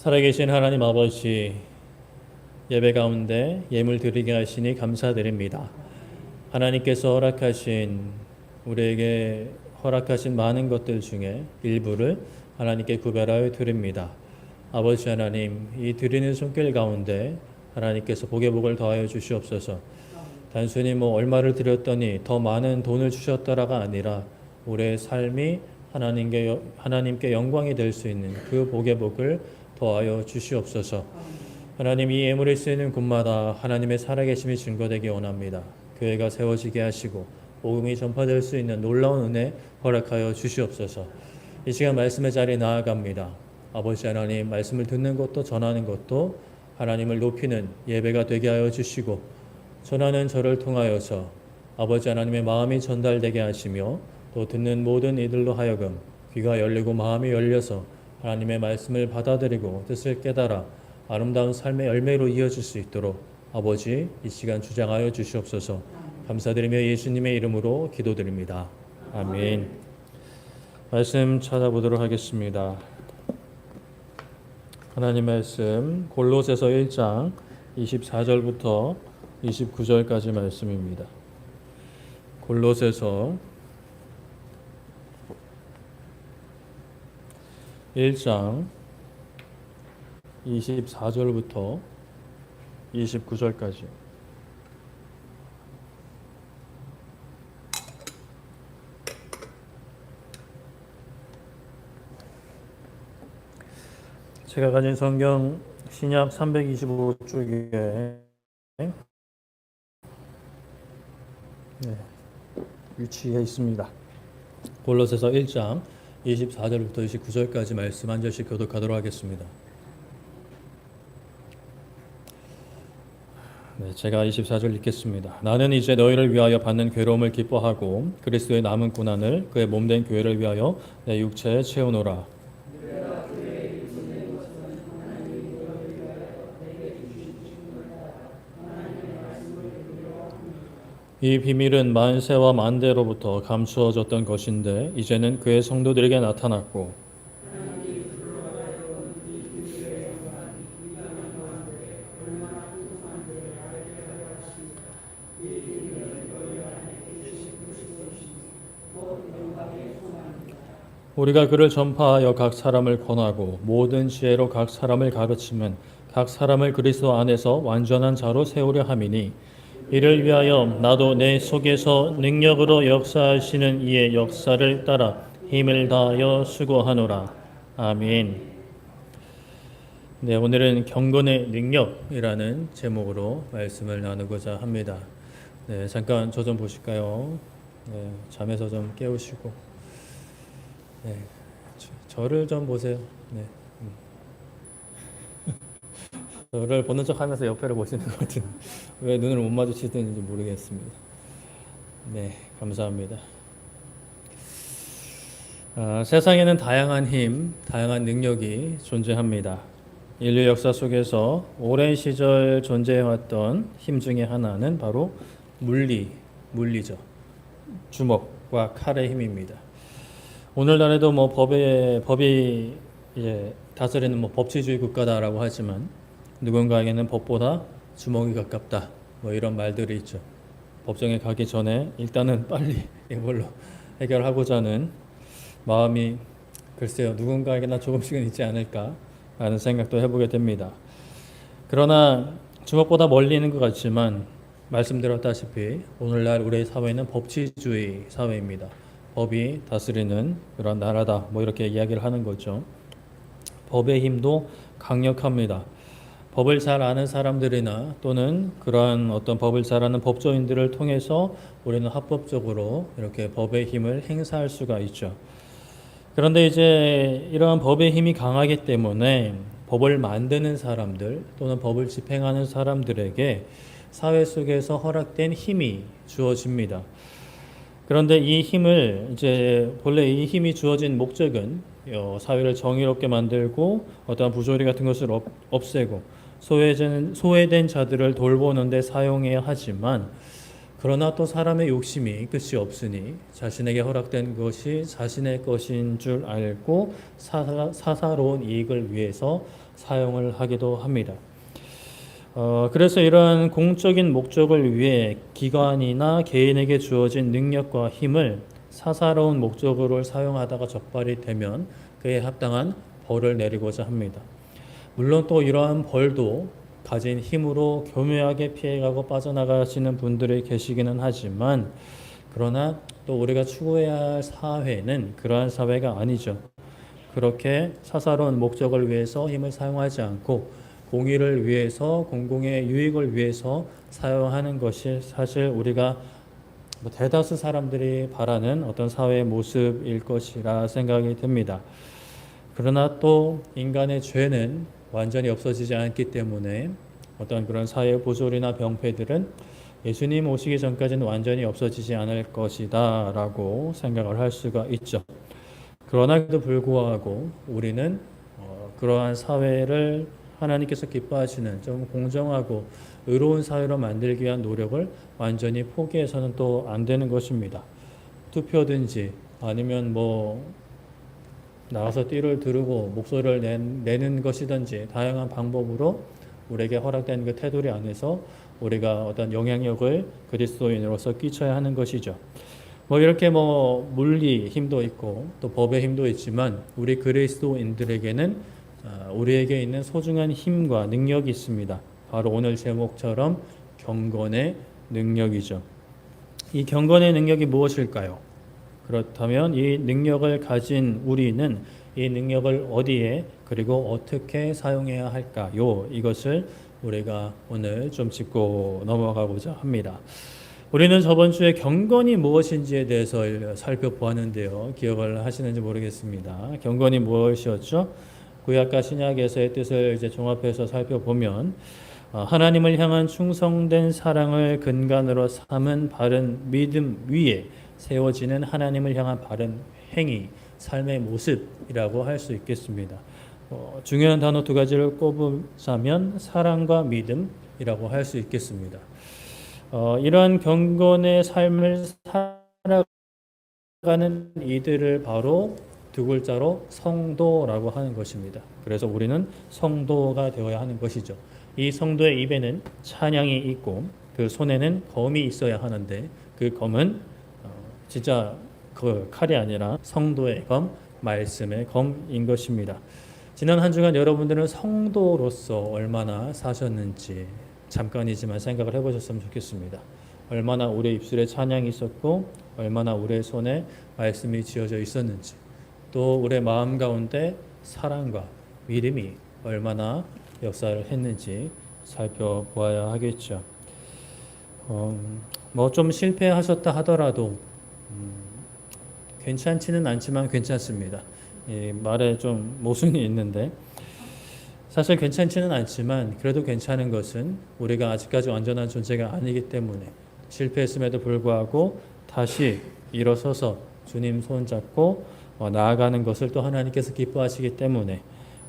살아계신 하나님 아버지, 예배 가운데 예물 드리게 하시니 감사드립니다. 하나님께서 우리에게 허락하신 많은 것들 중에 일부를 하나님께 구별하여 드립니다. 아버지 하나님, 이 드리는 손길 가운데 하나님께서 복의 복을 더하여 주시옵소서. 단순히 얼마를 드렸더니 더 많은 돈을 주셨다라가 아니라 우리의 삶이 하나님께 영광이 될 수 있는 그 복의 복을 더하여 주시옵소서. 하나님, 이 예물이 쓰이는 곳마다 하나님의 살아계심이 증거되기 원합니다. 교회가 세워지게 하시고 복음이 전파될 수 있는 놀라운 은혜 허락하여 주시옵소서. 이 시간 말씀의 자리에 나아갑니다. 아버지 하나님, 말씀을 듣는 것도 전하는 것도 하나님을 높이는 예배가 되게 하여 주시고, 전하는 저를 통하여서 아버지 하나님의 마음이 전달되게 하시며, 또 듣는 모든 이들로 하여금 귀가 열리고 마음이 열려서 하나님의 말씀을 받아들이고 뜻을 깨달아 아름다운 삶의 열매로 이어질 수 있도록 아버지, 이 시간 주장하여 주시옵소서. 감사드리며 예수님의 이름으로 기도드립니다. 아멘. 말씀 찾아보도록 하겠습니다. 하나님 말씀 골로새서 1장 24절부터 29절까지 말씀입니다. 골로새서 1장 24절부터 29절까지. 제가 가진 성경 신약 325쪽에 위치해 있습니다. 골로새서 1장 24절부터 29절까지 말씀 한 절씩 교독하도록 하겠습니다. 제가 24절 읽겠습니다. 나는 이제 너희를 위하여 받는 괴로움을 기뻐하고 그리스도의 남은 고난을 그의 몸된 교회를 위하여 내 육체에 채우노라. 이 비밀은 만세와 만대로부터 감추어졌던 것인데 이제는 그의 성도들에게 나타났고, 우리가 그를 전파하여 각 사람을 권하고 모든 지혜로 각 사람을 가르치면 각 사람을 그리스도 안에서 완전한 자로 세우려 함이니, 이를 위하여 나도 내 속에서 능력으로 역사하시는 이의 역사를 따라 힘을 다하여 수고하노라. 아멘. 오늘은 경건의 능력이라는 제목으로 말씀을 나누고자 합니다. 잠깐 저 좀 보실까요? 잠에서 좀 깨우시고, 저를 좀 보세요. 저를 보는 척 하면서 옆에를 보시는 것 같은, 왜 눈을 못 마주치는지 모르겠습니다. 감사합니다. 세상에는 다양한 힘, 다양한 능력이 존재합니다. 인류 역사 속에서 오랜 시절 존재해왔던 힘 중에 하나는 바로 물리죠. 주먹과 칼의 힘입니다. 오늘날에도 법이 이제 다스리는 법치주의 국가다라고 하지만 누군가에게는 법보다 주먹이 가깝다, 이런 말들이 있죠. 법정에 가기 전에 일단은 빨리 이걸로 해결하고자 하는 마음이 글쎄요, 누군가에게나 조금씩은 있지 않을까 라는 생각도 해보게 됩니다. 그러나 주먹보다 멀리 있는 것 같지만 말씀드렸다시피 오늘날 우리의 사회는 법치주의 사회입니다. 법이 다스리는 그런 나라다, 이렇게 이야기를 하는 거죠. 법의 힘도 강력합니다. 법을 잘 아는 사람들이나 또는 그러한 어떤 법을 잘 아는 법조인들을 통해서 우리는 합법적으로 이렇게 법의 힘을 행사할 수가 있죠. 그런데 이제 이러한 법의 힘이 강하기 때문에 법을 만드는 사람들 또는 법을 집행하는 사람들에게 사회 속에서 허락된 힘이 주어집니다. 그런데 이 힘을 본래 이 힘이 주어진 목적은 사회를 정의롭게 만들고 어떠한 부조리 같은 것을 없애고 소외된 자들을 돌보는 데 사용해야 하지만 그러나 또 사람의 욕심이 끝이 없으니 자신에게 허락된 것이 자신의 것인 줄 알고 사사로운 이익을 위해서 사용을 하기도 합니다. 그래서 이러한 공적인 목적을 위해 기관이나 개인에게 주어진 능력과 힘을 사사로운 목적으로 사용하다가 적발이 되면 그에 합당한 벌을 내리고자 합니다. 물론 또 이러한 벌도 가진 힘으로 교묘하게 피해가고 빠져나가시는 분들이 계시기는 하지만, 그러나 또 우리가 추구해야 할 사회는 그러한 사회가 아니죠. 그렇게 사사로운 목적을 위해서 힘을 사용하지 않고 공의를 위해서, 공공의 유익을 위해서 사용하는 것이 사실 우리가 대다수 사람들이 바라는 어떤 사회의 모습일 것이라 생각이 듭니다. 그러나 또 인간의 죄는 완전히 없어지지 않기 때문에 어떤 그런 사회 보졸이나 병폐들은 예수님 오시기 전까지는 완전히 없어지지 않을 것이다 라고 생각을 할 수가 있죠. 그러나도 불구하고 우리는 그러한 사회를 하나님께서 기뻐하시는 좀 공정하고 의로운 사회로 만들기 위한 노력을 완전히 포기해서는 또 안 되는 것입니다. 투표든지 아니면 나가서 띠를 두르고 목소리를 내는 것이든지 다양한 방법으로 우리에게 허락된 그 테두리 안에서 우리가 어떤 영향력을 그리스도인으로서 끼쳐야 하는 것이죠. 이렇게 물리 힘도 있고 또 법의 힘도 있지만 우리 그리스도인들에게는 우리에게 있는 소중한 힘과 능력이 있습니다. 바로 오늘 제목처럼 경건의 능력이죠. 이 경건의 능력이 무엇일까요? 그렇다면 이 능력을 가진 우리는 이 능력을 어디에 그리고 어떻게 사용해야 할까요? 이것을 우리가 오늘 좀 짚고 넘어가고자 합니다. 우리는 저번 주에 경건이 무엇인지에 대해서 살펴보았는데요. 기억을 하시는지 모르겠습니다. 경건이 무엇이었죠? 구약과 신약에서의 뜻을 이제 종합해서 살펴보면 하나님을 향한 충성된 사랑을 근간으로 삼은 바른 믿음 위에 세워지는 하나님을 향한 바른 행위, 삶의 모습이라고 할 수 있겠습니다. 중요한 단어 두 가지를 꼽으자면 사랑과 믿음이라고 할 수 있겠습니다. 이러한 경건의 삶을 살아가는 이들을 바로 두 글자로 성도라고 하는 것입니다. 그래서 우리는 성도가 되어야 하는 것이죠. 이 성도의 입에는 찬양이 있고 그 손에는 검이 있어야 하는데 그 검은 진짜 그 칼이 아니라 성도의 검, 말씀의 검인 것입니다. 지난 한 주간 여러분들은 성도로서 얼마나 사셨는지 잠깐이지만 생각을 해보셨으면 좋겠습니다. 얼마나 우리의 입술에 찬양이 있었고 얼마나 우리의 손에 말씀이 지어져 있었는지, 또 우리의 마음 가운데 사랑과 믿음이 얼마나 역사를 했는지 살펴보아야 하겠죠. 좀 실패하셨다 하더라도 괜찮지는 않지만 괜찮습니다. 이 말에 좀 모순이 있는데 사실 괜찮지는 않지만 그래도 괜찮은 것은 우리가 아직까지 완전한 존재가 아니기 때문에 실패했음에도 불구하고 다시 일어서서 주님 손잡고 나아가는 것을 또 하나님께서 기뻐하시기 때문에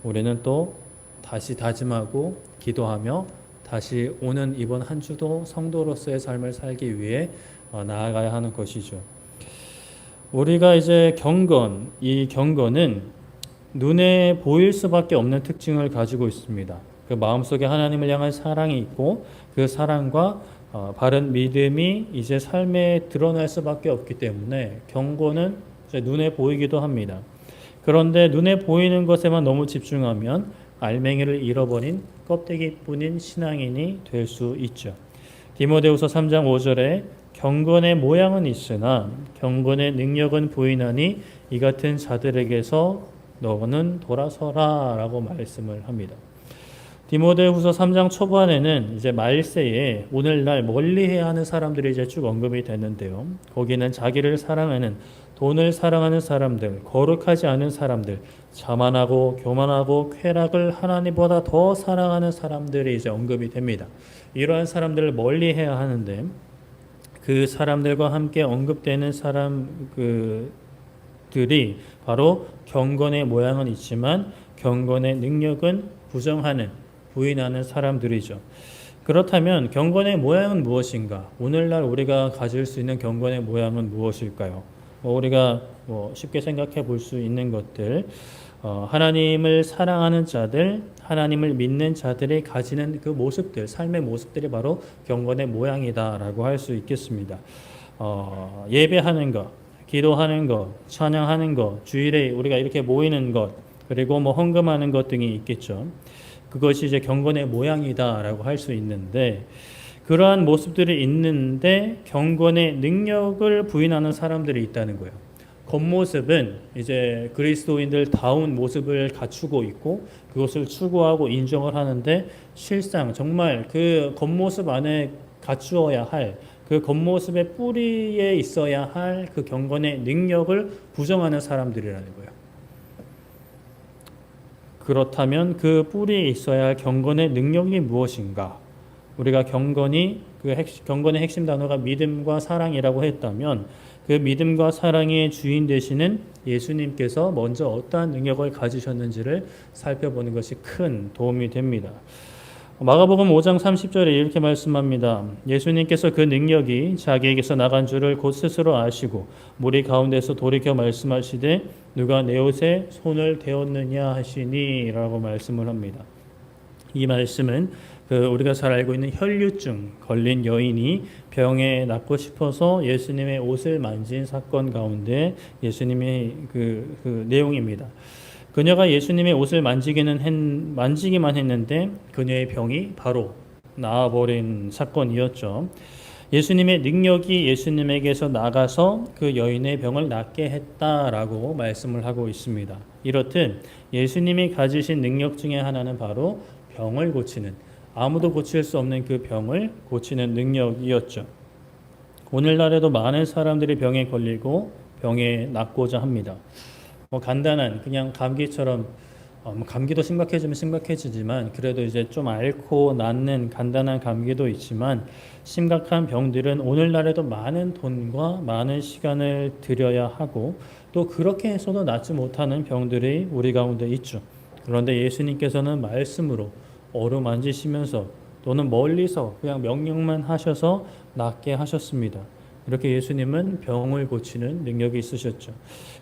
우리는 또 다시 다짐하고 기도하며 다시 오는 이번 한 주도 성도로서의 삶을 살기 위해 나아가야 하는 것이죠. 우리가 이제 이 경건은 눈에 보일 수밖에 없는 특징을 가지고 있습니다. 그 마음속에 하나님을 향한 사랑이 있고 그 사랑과 바른 믿음이 이제 삶에 드러날 수밖에 없기 때문에 경건은 이제 눈에 보이기도 합니다. 그런데 눈에 보이는 것에만 너무 집중하면 알맹이를 잃어버린 껍데기뿐인 신앙인이 될 수 있죠. 디모데후서 3장 5절에 경건의 모양은 있으나 경건의 능력은 부인하니 이 같은 자들에게서 너는 돌아서라 라고 말씀을 합니다. 디모데후서 3장 초반에는 이제 말세에 오늘날 멀리해야 하는 사람들이 이제 쭉 언급이 되는데요. 거기는 자기를 사랑하는, 돈을 사랑하는 사람들, 거룩하지 않은 사람들, 자만하고 교만하고 쾌락을 하나님보다 더 사랑하는 사람들이 이제 언급이 됩니다. 이러한 사람들을 멀리해야 하는데 그 사람들과 함께 언급되는 사람들이 바로 경건의 모양은 있지만 경건의 능력은 부인하는 사람들이죠. 그렇다면 경건의 모양은 무엇인가? 오늘날 우리가 가질 수 있는 경건의 모양은 무엇일까요? 우리가 쉽게 생각해 볼 수 있는 것들, 하나님을 사랑하는 자들, 하나님을 믿는 자들이 가지는 그 모습들, 삶의 모습들이 바로 경건의 모양이다라고 할 수 있겠습니다. 예배하는 것, 기도하는 것, 찬양하는 것, 주일에 우리가 이렇게 모이는 것, 그리고 헌금하는 것 등이 있겠죠. 그것이 이제 경건의 모양이다라고 할 수 있는데, 그러한 모습들이 있는데 경건의 능력을 부인하는 사람들이 있다는 거예요. 겉모습은 이제 그리스도인들 다운 모습을 갖추고 있고 그것을 추구하고 인정을 하는데, 실상 정말 그 겉모습 안에 갖추어야 할, 그 겉모습의 뿌리에 있어야 할 그 경건의 능력을 부정하는 사람들이라는 거예요. 그렇다면 그 뿌리에 있어야 할 경건의 능력이 무엇인가? 우리가 경건의 핵심 단어가 믿음과 사랑이라고 했다면, 그 믿음과 사랑의 주인 되시는 예수님께서 먼저 어떠한 능력을 가지셨는지를 살펴보는 것이 큰 도움이 됩니다. 마가복음 5장 30절에 이렇게 말씀합니다. 예수님께서 그 능력이 자기에게서 나간 줄을 곧 스스로 아시고 무리 가운데서 돌이켜 말씀하시되 누가 내 옷에 손을 대었느냐 하시니 라고 말씀을 합니다. 이 말씀은 우리가 잘 알고 있는 혈류증 걸린 여인이 병에 낫고 싶어서 예수님의 옷을 만진 사건 가운데 예수님의 그 내용입니다. 그녀가 예수님의 옷을 만지기만 했는데 그녀의 병이 바로 나아버린 사건이었죠. 예수님의 능력이 예수님에게서 나가서 그 여인의 병을 낫게 했다라고 말씀을 하고 있습니다. 이렇듯 예수님이 가지신 능력 중에 하나는 바로 병을 고치는, 아무도 고칠 수 없는 그 병을 고치는 능력이었죠. 오늘날에도 많은 사람들이 병에 걸리고 병에 낫고자 합니다. 간단한 그냥 감기처럼, 감기도 심각해지면 심각해지지만 그래도 이제 좀 앓고 낫는 간단한 감기도 있지만, 심각한 병들은 오늘날에도 많은 돈과 많은 시간을 들여야 하고 또 그렇게 해서도 낫지 못하는 병들이 우리 가운데 있죠. 그런데 예수님께서는 말씀으로 어루만지시면서 또는 멀리서 그냥 명령만 하셔서 낫게 하셨습니다. 이렇게 예수님은 병을 고치는 능력이 있으셨죠.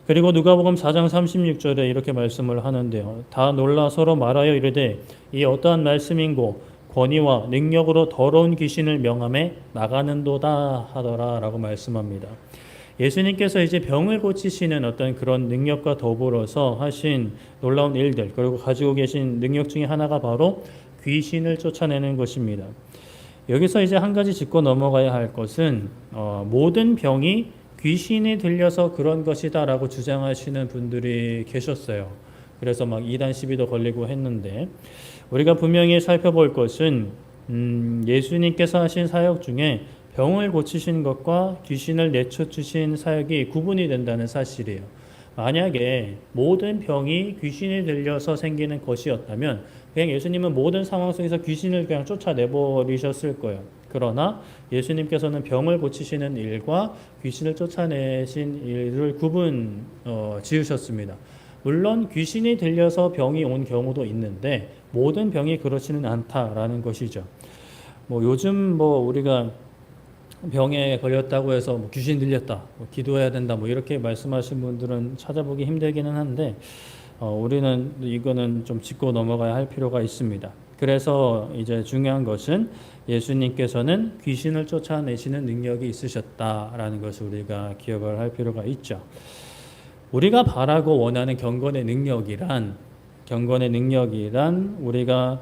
그리고 누가복음 4장 36절에 이렇게 말씀을 하는데요. 다 놀라 서로 말하여 이르되 이 어떠한 말씀인고 권위와 능력으로 더러운 귀신을 명함에 나가는도다 하더라 라고 말씀합니다. 예수님께서 이제 병을 고치시는 어떤 그런 능력과 더불어서 하신 놀라운 일들, 그리고 가지고 계신 능력 중에 하나가 바로 귀신을 쫓아내는 것입니다. 여기서 이제 한 가지 짚고 넘어가야 할 것은 모든 병이 귀신이 들려서 그런 것이다라고 주장하시는 분들이 계셨어요. 그래서 막 이단 시비도 걸리고 했는데, 우리가 분명히 살펴볼 것은 예수님께서 하신 사역 중에 병을 고치신 것과 귀신을 내쫓으신 사역이 구분이 된다는 사실이에요. 만약에 모든 병이 귀신이 들려서 생기는 것이었다면 그냥 예수님은 모든 상황 속에서 귀신을 그냥 쫓아내버리셨을 거예요. 그러나 예수님께서는 병을 고치시는 일과 귀신을 쫓아내신 일을 지으셨습니다. 물론 귀신이 들려서 병이 온 경우도 있는데 모든 병이 그렇지는 않다라는 것이죠. 요즘 우리가 병에 걸렸다고 해서 귀신 들렸다, 기도해야 된다, 이렇게 말씀하신 분들은 찾아보기 힘들기는 한데, 우리는 이거는 좀 짚고 넘어가야 할 필요가 있습니다. 그래서 이제 중요한 것은 예수님께서는 귀신을 쫓아내시는 능력이 있으셨다라는 것을 우리가 기억을 할 필요가 있죠. 우리가 바라고 원하는 경건의 능력이란 우리가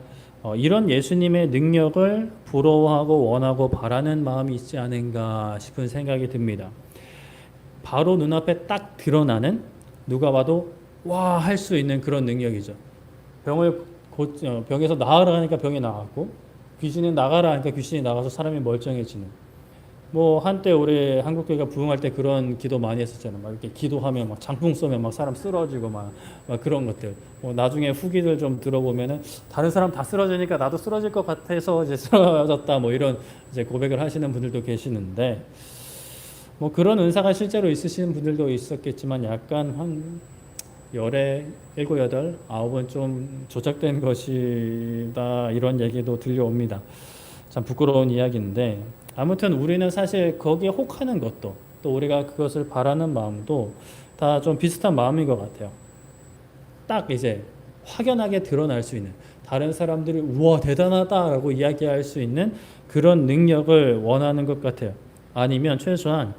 이런 예수님의 능력을 부러워하고 원하고 바라는 마음이 있지 않은가 싶은 생각이 듭니다. 바로 눈앞에 딱 드러나는, 누가 봐도 와 할 수 있는 그런 능력이죠. 병에서 나으라 하니까 병이 나았고, 귀신이 나가라 하니까 귀신이 나가서 사람이 멀쩡해지는. 한때 우리 한국교회가 부흥할 때 그런 기도 많이 했었잖아요. 막 이렇게 기도하면 막 장풍 쏘면 막 사람 쓰러지고 막 그런 것들. 나중에 후기들 좀 들어보면은 다른 사람 다 쓰러지니까 나도 쓰러질 것 같아서 이제 쓰러졌다, 이런 이제 고백을 하시는 분들도 계시는데, 그런 은사가 실제로 있으시는 분들도 있었겠지만 약간 한 열에 7, 8은 좀 조작된 것이다, 이런 얘기도 들려옵니다. 참 부끄러운 이야기인데 아무튼 우리는 사실 거기에 혹하는 것도 또 우리가 그것을 바라는 마음도 다 좀 비슷한 마음인 것 같아요. 딱 이제 확연하게 드러날 수 있는 다른 사람들이 우와 대단하다라고 이야기할 수 있는 그런 능력을 원하는 것 같아요. 아니면 최소한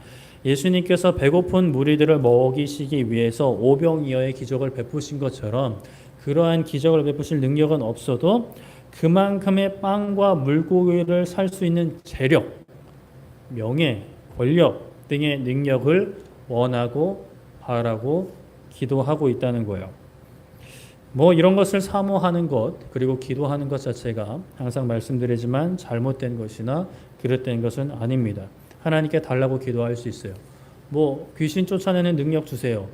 예수님께서 배고픈 무리들을 먹이시기 위해서 오병이어의 기적을 베푸신 것처럼 그러한 기적을 베푸실 능력은 없어도 그만큼의 빵과 물고기를 살 수 있는 재력, 명예, 권력 등의 능력을 원하고 바라고 기도하고 있다는 거예요. 뭐 이런 것을 사모하는 것 그리고 기도하는 것 자체가 항상 말씀드리지만 잘못된 것이나 그릇된 것은 아닙니다. 하나님께 달라고 기도할 수 있어요. 뭐 귀신 쫓아내는 능력 주세요.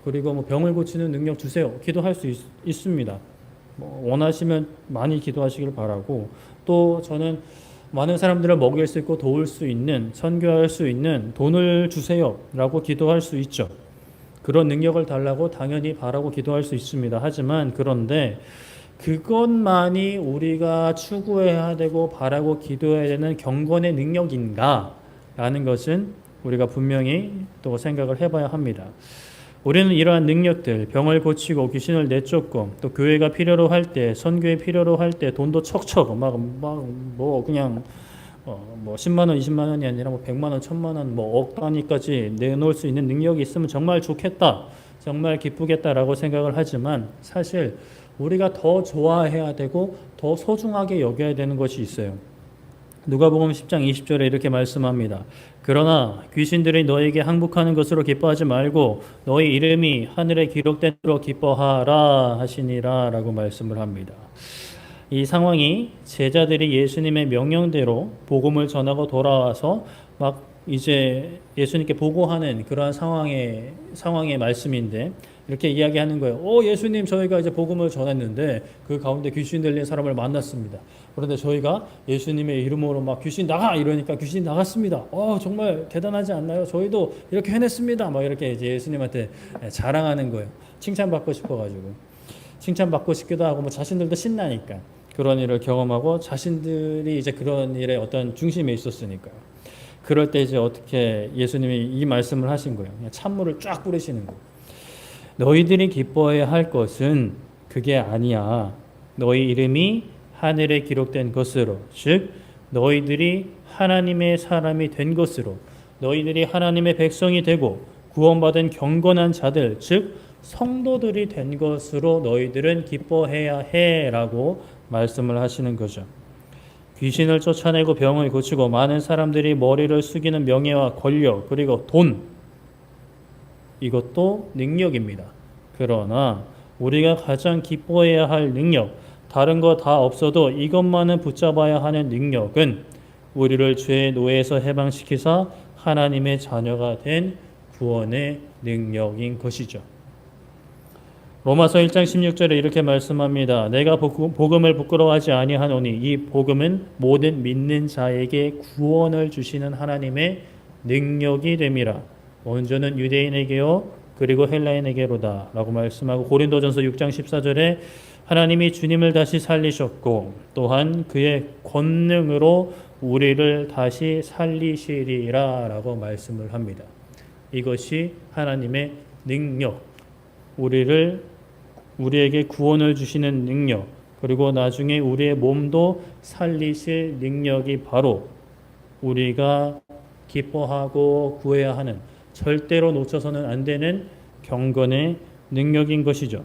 그리고 뭐 병을 고치는 능력 주세요. 기도할 수 있습니다. 뭐 원하시면 많이 기도하시길 바라고 또 저는 많은 사람들을 먹일 수 있고 도울 수 있는 선교할 수 있는 돈을 주세요 라고 기도할 수 있죠. 그런 능력을 달라고 당연히 바라고 기도할 수 있습니다. 하지만 그런데 그것만이 우리가 추구해야 되고 바라고 기도해야 되는 경건의 능력인가 라는 것은 우리가 분명히 또 생각을 해봐야 합니다. 우리는 이러한 능력들, 병을 고치고 귀신을 내쫓고 또 교회가 필요로 할 때, 선교에 필요로 할 때 돈도 척척 뭐 그냥 뭐 10만 원, 20만 원이 아니라 뭐 100만 원, 1000만 원, 뭐 억 단위까지 내놓을 수 있는 능력이 있으면 정말 좋겠다. 정말 기쁘겠다라고 생각을 하지만 사실 우리가 더 좋아해야 되고 더 소중하게 여겨야 되는 것이 있어요. 누가복음 10장 20절에 이렇게 말씀합니다. 그러나 귀신들이 너에게 항복하는 것으로 기뻐하지 말고 너희 이름이 하늘에 기록된 대로 기뻐하라 하시니라 라고 말씀을 합니다. 이 상황이 제자들이 예수님의 명령대로 복음을 전하고 돌아와서 막 이제 예수님께 보고하는 그러한 상황의 말씀인데 이렇게 이야기하는 거예요. 예수님 저희가 이제 복음을 전했는데 그 가운데 귀신 들린 사람을 만났습니다. 그런데 저희가 예수님의 이름으로 막 귀신 나가 이러니까 귀신 나갔습니다. 정말 대단하지 않나요? 저희도 이렇게 해냈습니다. 막 이렇게 이제 예수님한테 자랑하는 거예요. 칭찬받고 싶어가지고 칭찬받고 싶기도 하고 뭐 자신들도 신나니까 그런 일을 경험하고 자신들이 이제 그런 일에 어떤 중심에 있었으니까요. 그럴 때 이제 어떻게 예수님이 이 말씀을 하신 거예요. 그냥 찬물을 쫙 뿌리시는 거예요. 너희들이 기뻐해야 할 것은 그게 아니야. 너희 이름이 하늘에 기록된 것으로, 즉 너희들이 하나님의 사람이 된 것으로, 너희들이 하나님의 백성이 되고 구원받은 경건한 자들, 즉 성도들이 된 것으로 너희들은 기뻐해야 해라고 말씀을 하시는 거죠. 귀신을 쫓아내고 병을 고치고 많은 사람들이 머리를 숙이는 명예와 권력 그리고 돈, 이것도 능력입니다. 그러나 우리가 가장 기뻐해야 할 능력, 다른 거 다 없어도 이것만은 붙잡아야 하는 능력은 우리를 죄의 노예에서 해방시키사 하나님의 자녀가 된 구원의 능력인 것이죠. 로마서 1장 16절에 이렇게 말씀합니다. 내가 복음을 부끄러워하지 아니하노니 이 복음은 모든 믿는 자에게 구원을 주시는 하나님의 능력이 됨이라. 먼저는 유대인에게요 그리고 헬라인에게로다 라고 말씀하고 고린도전서 6장 14절에 하나님이 주님을 다시 살리셨고 또한 그의 권능으로 우리를 다시 살리시리라 라고 말씀을 합니다. 이것이 하나님의 능력, 우리에게 구원을 주시는 능력, 그리고 나중에 우리의 몸도 살리실 능력이 바로 우리가 기뻐하고 구해야 하는 절대로 놓쳐서는 안 되는 경건의 능력인 것이죠.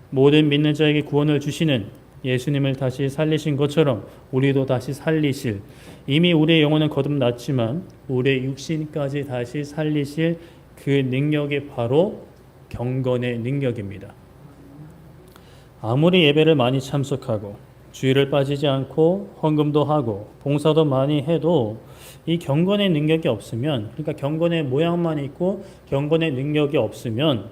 모든 믿는 자에게 구원을 주시는 예수님을 다시 살리신 것처럼 우리도 다시 살리실, 이미 우리의 영혼은 거듭났지만 우리의 육신까지 다시 살리실 그 능력이 바로 경건의 능력입니다. 아무리 예배를 많이 참석하고 주일을 빠지지 않고 헌금도 하고 봉사도 많이 해도 이 경건의 능력이 없으면, 그러니까 경건의 모양만 있고 경건의 능력이 없으면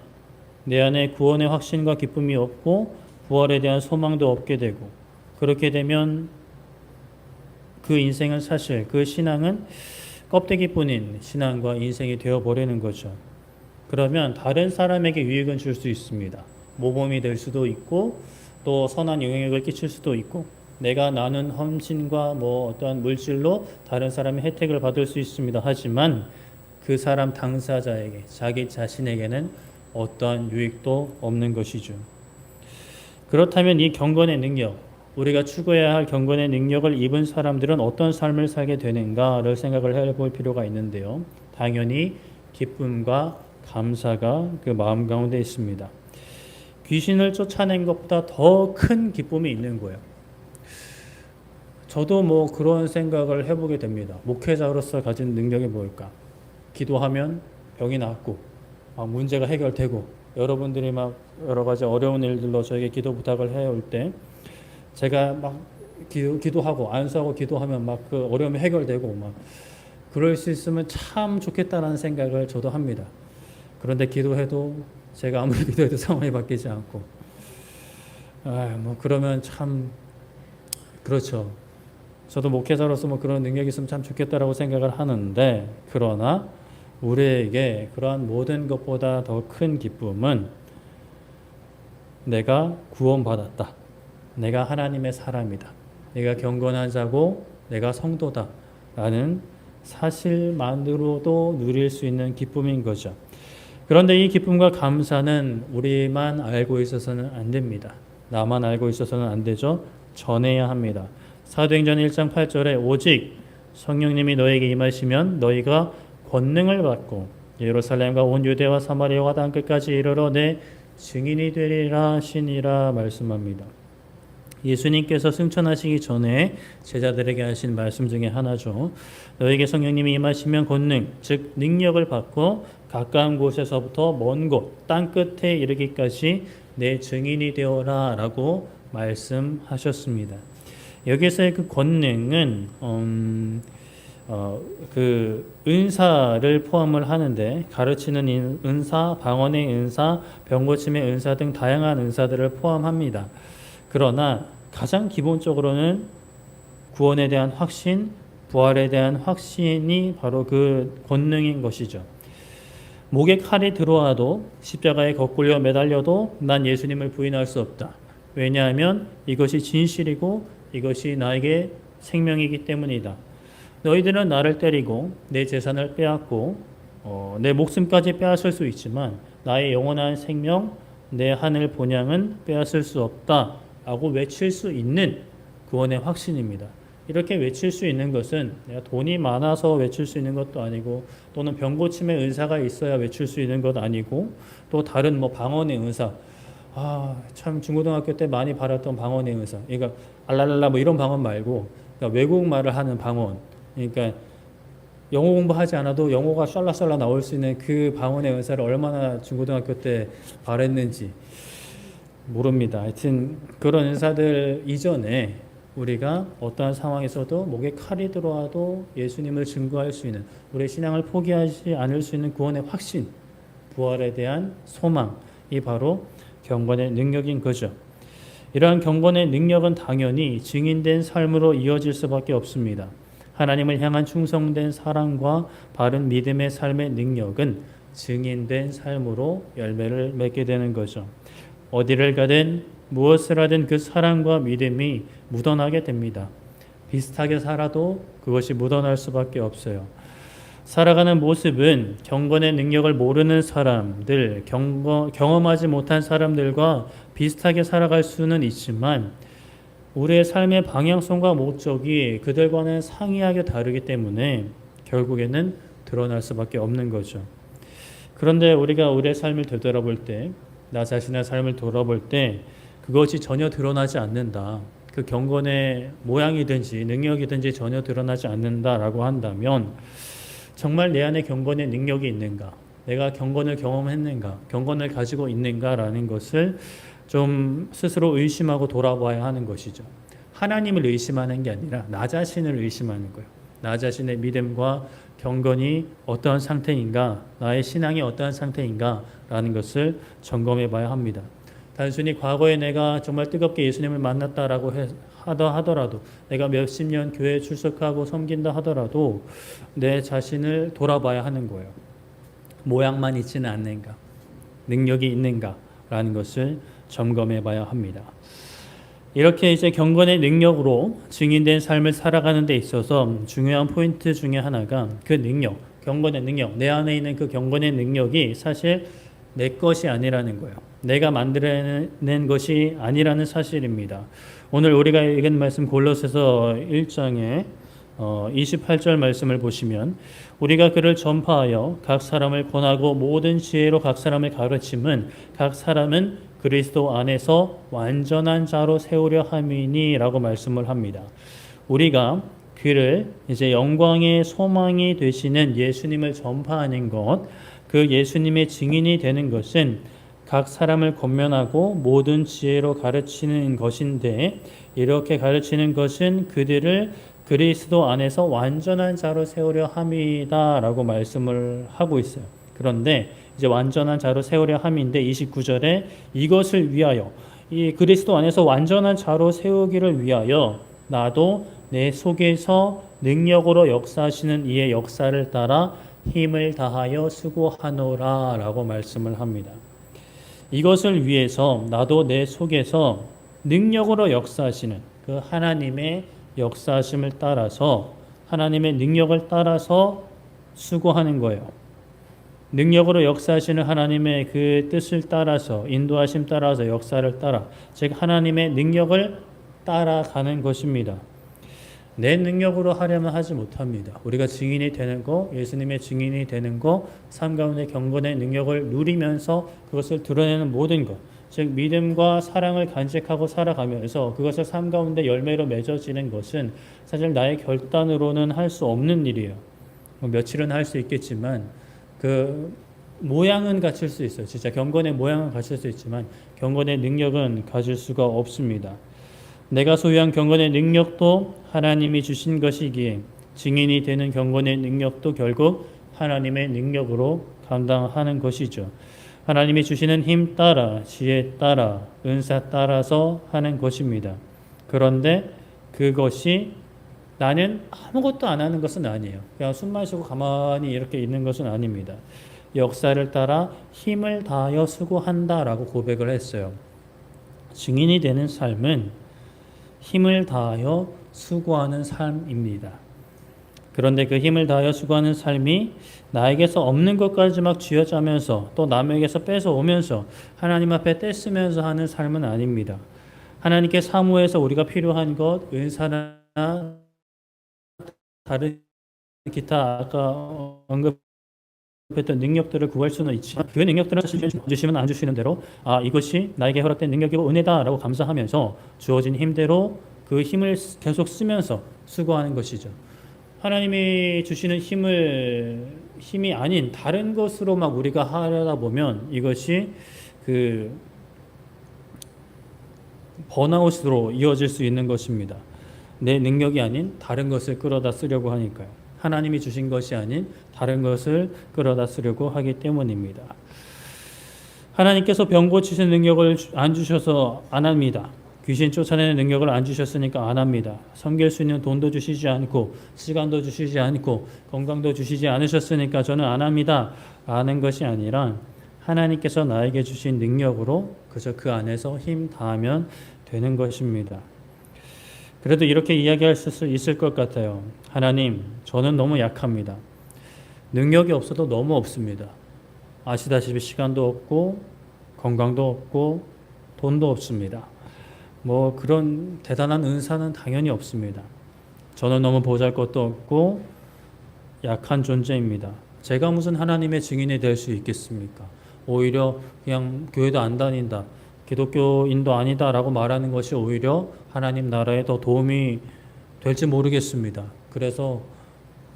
내 안에 구원의 확신과 기쁨이 없고 부활에 대한 소망도 없게 되고, 그렇게 되면 그 인생은 사실 그 신앙은 껍데기뿐인 신앙과 인생이 되어버리는 거죠. 그러면 다른 사람에게 유익은 줄 수 있습니다. 모범이 될 수도 있고 또 선한 영향력을 끼칠 수도 있고 내가 나눈 헌신과 뭐 어떠한 물질로 다른 사람의 혜택을 받을 수 있습니다. 하지만 그 사람 당사자에게, 자기 자신에게는 어떠한 유익도 없는 것이죠. 그렇다면 이 경건의 능력, 우리가 추구해야 할 경건의 능력을 입은 사람들은 어떤 삶을 살게 되는가를 생각을 해볼 필요가 있는데요. 당연히 기쁨과 감사가 그 마음 가운데 있습니다. 귀신을 쫓아낸 것보다 더 큰 기쁨이 있는 거예요. 저도 뭐 그런 생각을 해보게 됩니다. 목회자로서 가진 능력이 뭘까? 기도하면 병이 낫고 막 문제가 해결되고 여러분들이 막 여러 가지 어려운 일들로 저에게 기도 부탁을 해올 때 제가 막 기도하고 안수하고 기도하면 막 그 어려움이 해결되고 막 그럴 수 있으면 참 좋겠다라는 생각을 저도 합니다. 그런데 기도해도 제가 아무리 기도해도 상황이 바뀌지 않고 뭐 그러면 참 그렇죠. 저도 목회자로서 뭐 그런 능력이 있으면 참 좋겠다라고 생각을 하는데 그러나 우리에게 그러한 모든 것보다 더 큰 기쁨은 내가 구원받았다. 내가 하나님의 사람이다. 내가 경건한 자고 내가 성도다. 라는 사실만으로도 누릴 수 있는 기쁨인 거죠. 그런데 이 기쁨과 감사는 우리만 알고 있어서는 안 됩니다. 나만 알고 있어서는 안 되죠. 전해야 합니다. 사도행전 1장 8절에 오직 성령님이 너에게 임하시면 너희가 권능을 받고 예루살렘과 온 유대와 사마리아와 땅끝까지 이르러 내 증인이 되리라 하시니라 말씀합니다. 예수님께서 승천하시기 전에 제자들에게 하신 말씀 중에 하나죠. 너에게 성령님이 임하시면 권능, 즉 능력을 받고 가까운 곳에서부터 먼 곳, 땅끝에 이르기까지 내 증인이 되어라 라고 말씀하셨습니다. 여기서의 그 권능은 그 은사를 포함을 하는데 가르치는 은사, 방언의 은사, 병고침의 은사 등 다양한 은사들을 포함합니다. 그러나 가장 기본적으로는 구원에 대한 확신, 부활에 대한 확신이 바로 그 권능인 것이죠. 목에 칼이 들어와도 십자가에 거꾸려 매달려도 난 예수님을 부인할 수 없다. 왜냐하면 이것이 진실이고 이것이 나에게 생명이기 때문이다. 너희들은 나를 때리고 내 재산을 빼앗고 내 목숨까지 빼앗을 수 있지만 나의 영원한 생명, 내 하늘 본향은 빼앗을 수 없다 라고 외칠 수 있는 구원의 확신입니다. 이렇게 외칠 수 있는 것은 내가 돈이 많아서 외칠 수 있는 것도 아니고 또는 병고침의 은사가 있어야 외칠 수 있는 것 아니고 또 다른 뭐 방언의 은사 참 중고등학교 때 많이 받았던 방언의 은사 그러니까 알랄랄라 뭐 이런 방언 말고 그러니까 외국말을 하는 방언 그러니까 영어 공부하지 않아도 영어가 샬라샬라 나올 수 있는 그 방언의 은사를 얼마나 중고등학교 때 바랬는지 모릅니다. 하여튼 그런 은사들 이전에 우리가 어떠한 상황에서도 목에 칼이 들어와도 예수님을 증거할 수 있는 우리의 신앙을 포기하지 않을 수 있는 구원의 확신, 부활에 대한 소망이 바로 경건의 능력인 거죠. 이러한 경건의 능력은 당연히 증인된 삶으로 이어질 수밖에 없습니다. 하나님을 향한 충성된 사랑과 바른 믿음의 삶의 능력은 증인된 삶으로 열매를 맺게 되는 거죠. 어디를 가든 무엇을 하든 그 사랑과 믿음이 묻어나게 됩니다. 비슷하게 살아도 그것이 묻어날 수밖에 없어요. 살아가는 모습은 경건의 능력을 모르는 사람들, 경험하지 못한 사람들과 비슷하게 살아갈 수는 있지만 우리의 삶의 방향성과 목적이 그들과는 상이하게 다르기 때문에 결국에는 드러날 수밖에 없는 거죠. 그런데 우리가 우리의 삶을 되돌아볼 때, 나 자신의 삶을 돌아볼 때 그것이 전혀 드러나지 않는다. 그 경건의 모양이든지 능력이든지 전혀 드러나지 않는다라고 한다면 정말 내 안에 경건의 능력이 있는가? 내가 경건을 경험했는가? 경건을 가지고 있는가라는 것을 좀 스스로 의심하고 돌아봐야 하는 것이죠. 하나님을 의심하는 게 아니라 나 자신을 의심하는 거예요. 나 자신의 믿음과 경건이 어떠한 상태인가, 나의 신앙이 어떠한 상태인가라는 것을 점검해 봐야 합니다. 단순히 과거에 내가 정말 뜨겁게 예수님을 만났다라고 하더라도 내가 몇십 년 교회에 출석하고 섬긴다 하더라도 내 자신을 돌아봐야 하는 거예요. 모양만 있지는 않는가, 능력이 있는가라는 것을 점검해 봐야 합니다. 이렇게 이제 경건의 능력으로 증인된 삶을 살아가는 데 있어서 중요한 포인트 중에 하나가 그 능력, 경건의 능력, 내 안에 있는 그 경건의 능력이 사실 내 것이 아니라는 거예요. 내가 만들어낸 것이 아니라는 사실입니다. 오늘 우리가 읽은 말씀 골로새서 1장에 28절 말씀을 보시면 우리가 그를 전파하여 각 사람을 권하고 모든 지혜로 각 사람을 가르침은 각 사람은 그리스도 안에서 완전한 자로 세우려 함이니라고 말씀을 합니다. 우리가 그를 이제 영광의 소망이 되시는 예수님을 전파하는 것, 그 예수님의 증인이 되는 것은 각 사람을 권면하고 모든 지혜로 가르치는 것인데, 이렇게 가르치는 것은 그들을 그리스도 안에서 완전한 자로 세우려 함이다라고 말씀을 하고 있어요. 그런데 이제 완전한 자로 세우려 함인데 29절에 이것을 위하여, 이 그리스도 안에서 완전한 자로 세우기를 위하여 나도 내 속에서 능력으로 역사하시는 이의 역사를 따라 힘을 다하여 수고하노라 라고 말씀을 합니다. 이것을 위해서 나도 내 속에서 능력으로 역사하시는 그 하나님의 역사하심을 따라서, 하나님의 능력을 따라서 수고하는 거예요. 능력으로 역사하시는 하나님의 그 뜻을 따라서, 인도하심 따라서, 역사를 따라, 즉 하나님의 능력을 따라가는 것입니다. 내 능력으로 하려면 하지 못합니다. 우리가 증인이 되는 거, 예수님의 증인이 되는 거, 삶 가운데 경건의 능력을 누리면서 그것을 드러내는 모든 것, 즉 믿음과 사랑을 간직하고 살아가면서 그것을 삶 가운데 열매로 맺어지는 것은 사실 나의 결단으로는 할 수 없는 일이에요. 며칠은 할 수 있겠지만 그 모양은 갖출 수 있어요. 진짜 경건의 모양은 갖출 수 있지만 경건의 능력은 가질 수가 없습니다. 내가 소유한 경건의 능력도 하나님이 주신 것이기에 증인이 되는 경건의 능력도 결국 하나님의 능력으로 감당하는 것이죠. 하나님이 주시는 힘 따라, 지혜 따라, 은사 따라서 하는 것입니다. 그런데 그것이 나는 아무것도 안 하는 것은 아니에요. 그냥 숨 마시고 가만히 이렇게 있는 것은 아닙니다. 역사를 따라 힘을 다하여 수고한다라고 고백을 했어요. 증인이 되는 삶은 힘을 다하여 수고하는 삶입니다. 그런데 그 힘을 다하여 수고하는 삶이 나에게서 없는 것까지 막 쥐어짜면서 또 남에게서 뺏어오면서 하나님 앞에 떼쓰면서 하는 삶은 아닙니다. 하나님께 사모해서 우리가 필요한 것, 은사나 다른 기타 아까 언급했던 능력들을 구할 수는 있지만 그 능력들은 주시면 안 주시는 대로 이것이 나에게 허락된 능력이고 은혜다라고 감사하면서 주어진 힘대로 그 힘을 계속 쓰면서 수고하는 것이죠. 하나님이 주시는 힘이 아닌 다른 것으로 막 우리가 하려다 보면 이것이 그 번아웃으로 이어질 수 있는 것입니다. 내 능력이 아닌 다른 것을 끌어다 쓰려고 하니까요. 하나님이 주신 것이 아닌 다른 것을 끌어다 쓰려고 하기 때문입니다. 하나님께서 병 고치시는 능력을 안 주셔서 안 합니다. 귀신 쫓아내는 능력을 안 주셨으니까 안 합니다. 섬길 수 있는 돈도 주시지 않고 시간도 주시지 않고 건강도 주시지 않으셨으니까 저는 안 합니다. 라는 것이 아니라 하나님께서 나에게 주신 능력으로 그저 그 안에서 힘 다하면 되는 것입니다. 그래도 이렇게 이야기할 수 있을 것 같아요. 하나님, 저는 너무 약합니다. 능력이 없어도 너무 없습니다. 아시다시피 시간도 없고 건강도 없고 돈도 없습니다. 뭐 그런 대단한 은사는 당연히 없습니다. 저는 너무 보잘것도 없고 약한 존재입니다. 제가 무슨 하나님의 증인이 될 수 있겠습니까? 오히려 그냥 교회도 안 다닌다, 기독교인도 아니다 라고 말하는 것이 오히려 하나님 나라에 더 도움이 될지 모르겠습니다. 그래서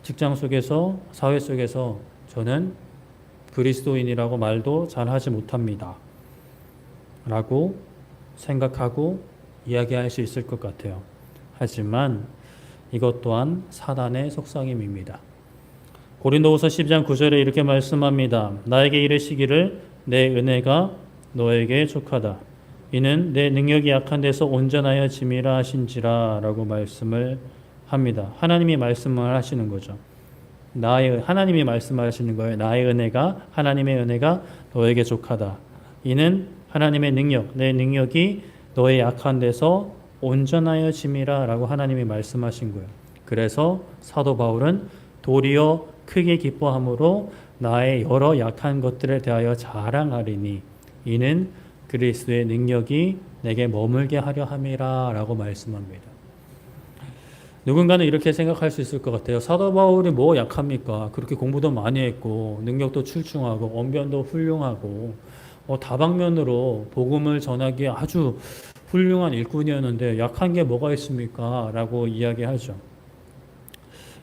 직장 속에서, 사회 속에서 저는 그리스도인이라고 말도 잘 하지 못합니다 라고 생각하고 이야기할 수 있을 것 같아요. 하지만 이것 또한 사단의 속삭임입니다. 고린도후서 10장 9절에 이렇게 말씀합니다. 나에게 이르시기를 내 은혜가 너에게 족하다. 이는 내 능력이 약한 데서 온전하여 짐이라 하신지라 라고 말씀을 합니다. 하나님이 말씀을 하시는 거죠. 하나님이 말씀하시는 거예요. 나의 은혜가, 하나님의 은혜가 너에게 족하다. 이는 하나님의 능력, 내 능력이 너의 약한 데서 온전하여짐이라 라고 하나님이 말씀하신 거예요. 그래서 사도 바울은 도리어 크게 기뻐함으로 나의 여러 약한 것들에 대하여 자랑하리니 이는 그리스도의 능력이 내게 머물게 하려 함이라 라고 말씀합니다. 누군가는 이렇게 생각할 수 있을 것 같아요. 사도 바울이 뭐 약합니까? 그렇게 공부도 많이 했고 능력도 출중하고 언변도 훌륭하고 다방면으로 복음을 전하기에 아주 훌륭한 일꾼이었는데 약한 게 뭐가 있습니까? 라고 이야기하죠.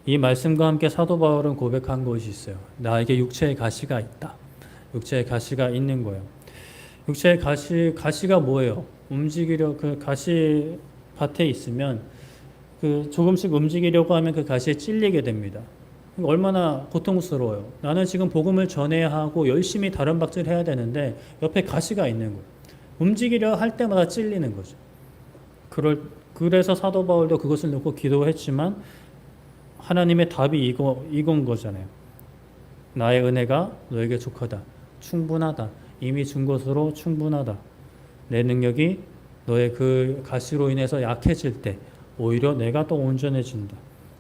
이 말씀과 함께 사도 바울은 고백한 것이 있어요. 나에게 육체의 가시가 있다. 육체의 가시가 있는 거예요. 육체의 가시가 뭐예요? 그 가시 밭에 있으면 그 조금씩 움직이려고 하면 그 가시에 찔리게 됩니다. 얼마나 고통스러워요. 나는 지금 복음을 전해야 하고 열심히 다른 박질 해야 되는데 옆에 가시가 있는 거예요. 움직이려 할 때마다 찔리는 거죠. 그래서 사도 바울도 그것을 놓고 기도했지만 하나님의 답이 이건 거잖아요. 나의 은혜가 너에게 족하다. 충분하다. 이미 준 것으로 충분하다. 내 능력이 너의 그 가시로 인해서 약해질 때 오히려 내가 또 온전해진다.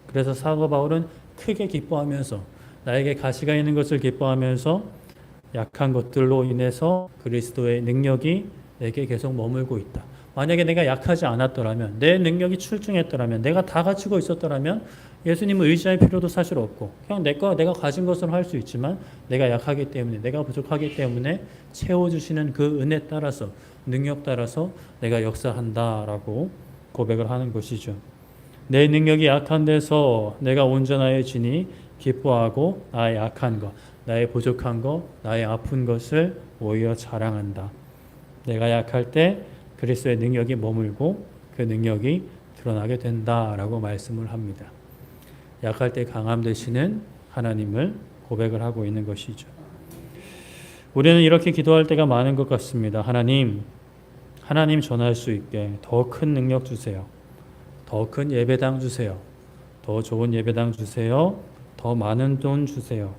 그래서 사도 바울은 크게 기뻐하면서 나에게 가시가 있는 것을 기뻐하면서 약한 것들로 인해서 그리스도의 능력이 내게 계속 머물고 있다. 만약에 내가 약하지 않았더라면, 내 능력이 출중했더라면, 내가 다 갖추고 있었더라면 예수님을 의지할 필요도 사실 없고 그냥 내가 가진 것으로 할 수 있지만 내가 약하기 때문에, 내가 부족하기 때문에 채워주시는 그 은혜 따라서, 능력 따라서 내가 역사한다라고 고백을 하는 것이죠. 내 능력이 약한 데서 내가 온전하여지니 기뻐하고 나의 약한 것, 나의 부족한 것, 나의 아픈 것을 오히려 자랑한다. 내가 약할 때 그리스도의 능력이 머물고 그 능력이 드러나게 된다라고 말씀을 합니다. 약할 때 강함 되시는 하나님을 고백을 하고 있는 것이죠. 우리는 이렇게 기도할 때가 많은 것 같습니다. 하나님 전할 수 있게 더 큰 능력 주세요. 더 큰 예배당 주세요. 더 좋은 예배당 주세요. 더 많은 돈 주세요.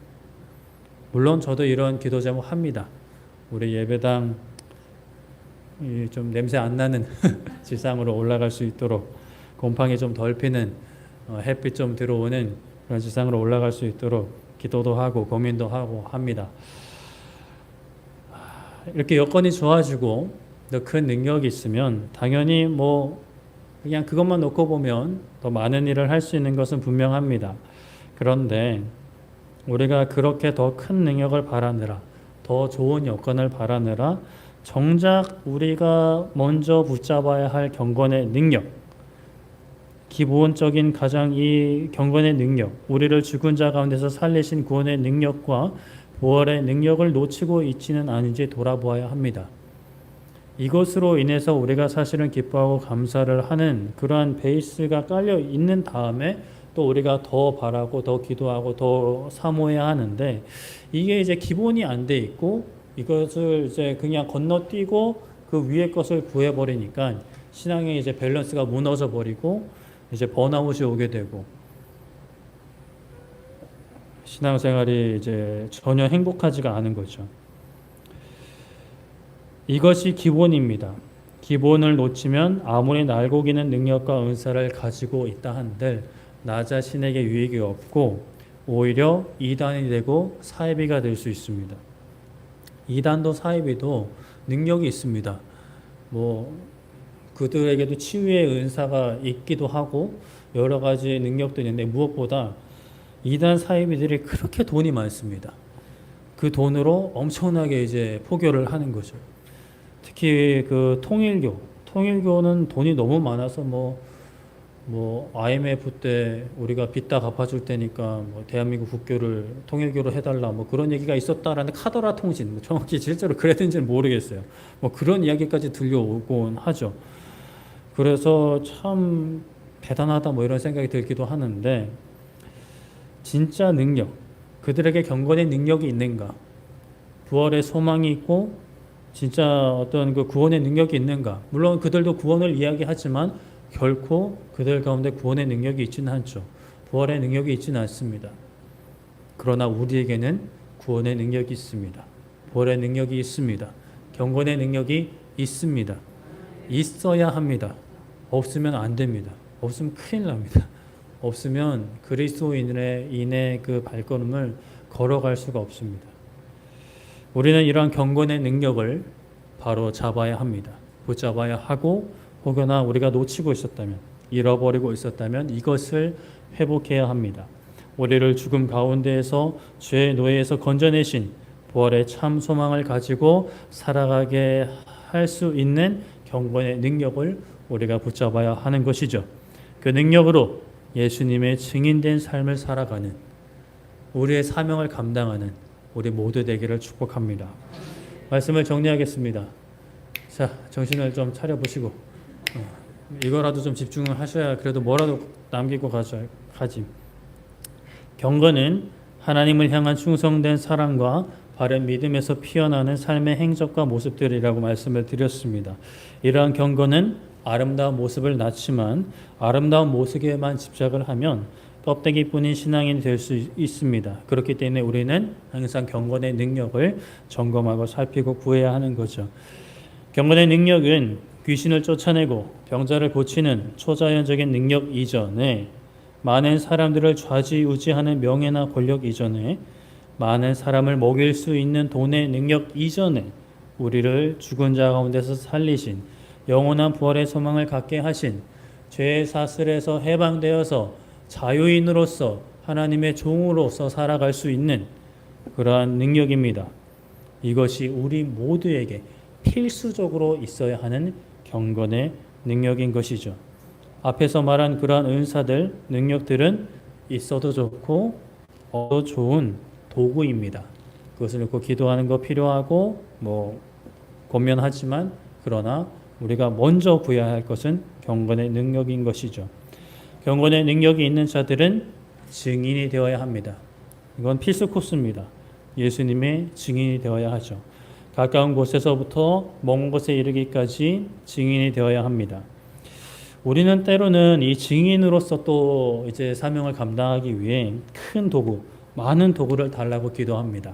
물론 저도 이런 기도 제목 합니다. 우리 예배당 좀 냄새 안 나는 지상으로 올라갈 수 있도록, 곰팡이 좀 덜 피는 햇빛 좀 들어오는 그런 지상으로 올라갈 수 있도록 기도도 하고 고민도 하고 합니다. 이렇게 여건이 좋아지고 더 큰 능력이 있으면 당연히 그냥 그것만 놓고 보면 더 많은 일을 할 수 있는 것은 분명합니다. 그런데 우리가 그렇게 더 큰 능력을 바라느라, 더 좋은 여건을 바라느라 정작 우리가 먼저 붙잡아야 할 경건의 능력, 기본적인 가장 이 경건의 능력, 우리를 죽은 자 가운데서 살리신 구원의 능력과 부활의 능력을 놓치고 있지는 않은지 돌아보아야 합니다. 이것으로 인해서 우리가 사실은 기뻐하고 감사를 하는 그러한 베이스가 깔려 있는 다음에 또 우리가 더 바라고 더 기도하고 더 사모해야 하는데, 이게 이제 기본이 안 돼 있고 이것을 이제 그냥 건너뛰고 그 위에 것을 구해버리니까 신앙의 이제 밸런스가 무너져 버리고 이제 번아웃이 오게 되고 신앙생활이 이제 전혀 행복하지가 않은 거죠. 이것이 기본입니다. 기본을 놓치면 아무리 날고기는 능력과 은사를 가지고 있다 한들 나 자신에게 유익이 없고 오히려 이단이 되고 사이비가 될 수 있습니다. 이단도 사이비도 능력이 있습니다. 그들에게도 치유의 은사가 있기도 하고 여러 가지 능력도 있는데 무엇보다 이단 사이비들이 그렇게 돈이 많습니다. 그 돈으로 엄청나게 이제 포교를 하는 거죠. 특히 그 통일교는 돈이 너무 많아서 IMF 때 우리가 빚 다 갚아줄 테니까 대한민국 국교를 통일교로 해달라 그런 얘기가 있었다라는 카더라 통신, 정확히 실제로 그랬는지는 모르겠어요. 그런 이야기까지 들려오곤 하죠. 그래서 참 대단하다 이런 생각이 들기도 하는데, 진짜 능력, 그들에게 경건의 능력이 있는가, 부활의 소망이 있고 진짜 어떤 그 구원의 능력이 있는가. 물론 그들도 구원을 이야기하지만 결코 그들 가운데 구원의 능력이 있지는 않죠. 부활의 능력이 있지는 않습니다. 그러나 우리에게는 구원의 능력이 있습니다. 부활의 능력이 있습니다. 경건의 능력이 있습니다. 있어야 합니다. 없으면 안 됩니다. 없으면 큰일 납니다. 없으면 그리스도인의 그 발걸음을 걸어갈 수가 없습니다. 우리는 이러한 경건의 능력을 바로 잡아야 합니다. 붙잡아야 하고, 혹여나 우리가 놓치고 있었다면, 잃어버리고 있었다면 이것을 회복해야 합니다. 우리를 죽음 가운데에서 죄의 노예에서 건져내신 부활의 참 소망을 가지고 살아가게 할 수 있는 경건의 능력을 우리가 붙잡아야 하는 것이죠. 그 능력으로 예수님의 증인된 삶을 살아가는, 우리의 사명을 감당하는 우리 모두 되기를 축복합니다. 말씀을 정리하겠습니다. 자, 정신을 좀 차려보시고 이거라도 좀 집중을 하셔야 그래도 뭐라도 남기고 가지. 경건은 하나님을 향한 충성된 사랑과 바른 믿음에서 피어나는 삶의 행적과 모습들이라고 말씀을 드렸습니다. 이러한 경건은 아름다운 모습을 낳지만 아름다운 모습에만 집착을 하면 껍데기뿐인 신앙인이 될 수 있습니다. 그렇기 때문에 우리는 항상 경건의 능력을 점검하고 살피고 구해야 하는 거죠. 경건의 능력은 귀신을 쫓아내고 병자를 고치는 초자연적인 능력 이전에, 많은 사람들을 좌지우지하는 명예나 권력 이전에, 많은 사람을 먹일 수 있는 돈의 능력 이전에 우리를 죽은 자 가운데서 살리신, 영원한 부활의 소망을 갖게 하신, 죄의 사슬에서 해방되어서 자유인으로서 하나님의 종으로서 살아갈 수 있는 그러한 능력입니다. 이것이 우리 모두에게 필수적으로 있어야 하는 경건의 능력인 것이죠. 앞에서 말한 그러한 은사들, 능력들은 있어도 좋고 얻어도 좋은 도구입니다. 그것을 놓고 기도하는 거 필요하고 권면하지만, 그러나 우리가 먼저 구해야 할 것은 경건의 능력인 것이죠. 경건의 능력이 있는 자들은 증인이 되어야 합니다. 이건 필수 코스입니다. 예수님의 증인이 되어야 하죠. 가까운 곳에서부터 먼 곳에 이르기까지 증인이 되어야 합니다. 우리는 때로는 이 증인으로서 또 이제 사명을 감당하기 위해 큰 도구, 많은 도구를 달라고 기도합니다.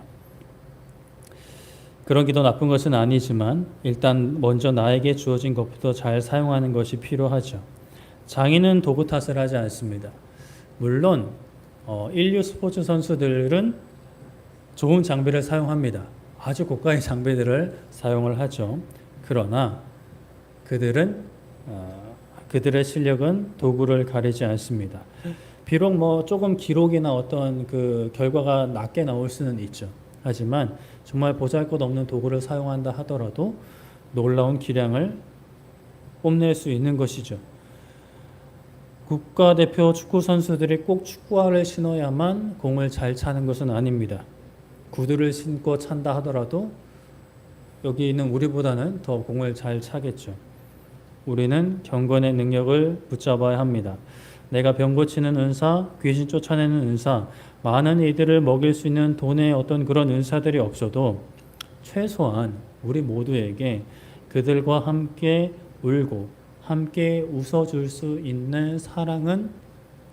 그런 기도 나쁜 것은 아니지만 일단 먼저 나에게 주어진 것부터 잘 사용하는 것이 필요하죠. 장인은 도구 탓을 하지 않습니다. 물론 인류 스포츠 선수들은 좋은 장비를 사용합니다. 아주 고가의 장비들을 사용을 하죠. 그러나 그들의 실력은 도구를 가리지 않습니다. 비록 조금 기록이나 어떤 그 결과가 낮게 나올 수는 있죠. 하지만 정말 보잘것없는 도구를 사용한다 하더라도 놀라운 기량을 뽐낼 수 있는 것이죠. 국가대표 축구 선수들이 꼭 축구화를 신어야만 공을 잘 차는 것은 아닙니다. 구두를 신고 찬다 하더라도 여기 있는 우리보다는 더 공을 잘 차겠죠. 우리는 경건의 능력을 붙잡아야 합니다. 내가 병 고치는 은사, 귀신 쫓아내는 은사, 많은 이들을 먹일 수 있는 돈의 어떤 그런 은사들이 없어도 최소한 우리 모두에게 그들과 함께 울고 함께 웃어줄 수 있는 사랑은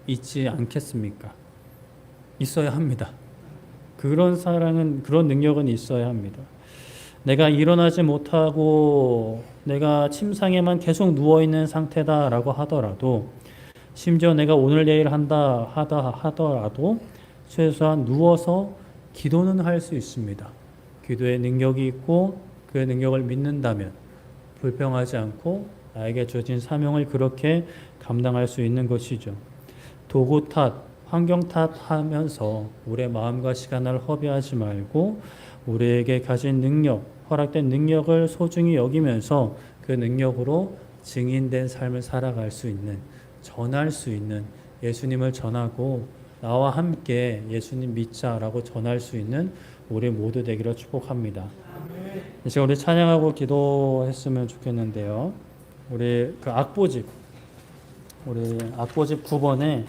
있지 않겠습니까? 있어야 합니다. 그런 사랑은, 그런 능력은 있어야 합니다. 내가 일어나지 못하고 내가 침상에만 계속 누워있는 상태다라고 하더라도, 심지어 내가 오늘 내일 한다 하더라도 최소한 누워서 기도는 할 수 있습니다. 기도의 능력이 있고 그 능력을 믿는다면 불평하지 않고 나에게 주어진 사명을 그렇게 감당할 수 있는 것이죠. 도구 탓, 환경 탓하면서 우리의 마음과 시간을 허비하지 말고 우리에게 가진 능력, 허락된 능력을 소중히 여기면서 그 능력으로 증인된 삶을 살아갈 수 있는, 전할 수 있는, 예수님을 전하고 나와 함께 예수님 믿자라고 전할 수 있는 우리 모두 되기를 축복합니다. 이제 우리 찬양하고 기도했으면 좋겠는데요. 우리 악보집 9번에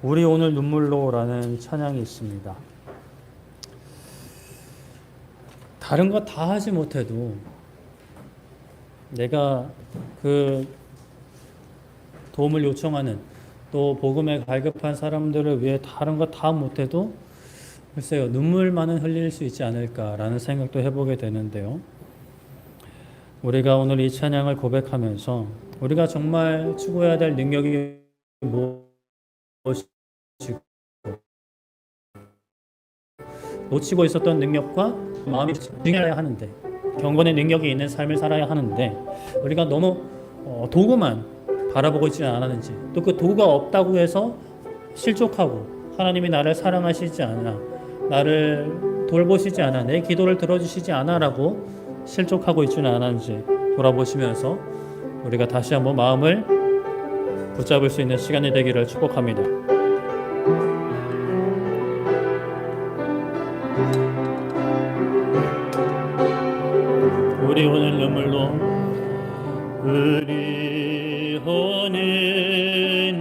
우리 오늘 눈물로라는 찬양이 있습니다. 다른 거 다 하지 못해도 내가 그 도움을 요청하는, 또 복음에 갈급한 사람들을 위해 다른 거 다 못해도 글쎄요, 눈물만은 흘릴 수 있지 않을까라는 생각도 해보게 되는데요. 우리가 오늘 이 찬양을 고백하면서 우리가 정말 추구해야 될 능력이 무엇이고 놓치고 있었던 능력과 마음이 중요해야 하는데, 경건의 능력이 있는 삶을 살아야 하는데 우리가 너무 도구만 바라보고 있지 않았는지, 또 그 도구가 없다고 해서 실족하고 하나님이 나를 사랑하시지 않아, 나를 돌보시지 않아, 내 기도를 들어주시지 않아 라고 실족하고 있지는 않았는지 돌아보시면서 우리가 다시 한번 마음을 붙잡을 수 있는 시간이 되기를 축복합니다. 우리 오늘 눈물로, 우리 오늘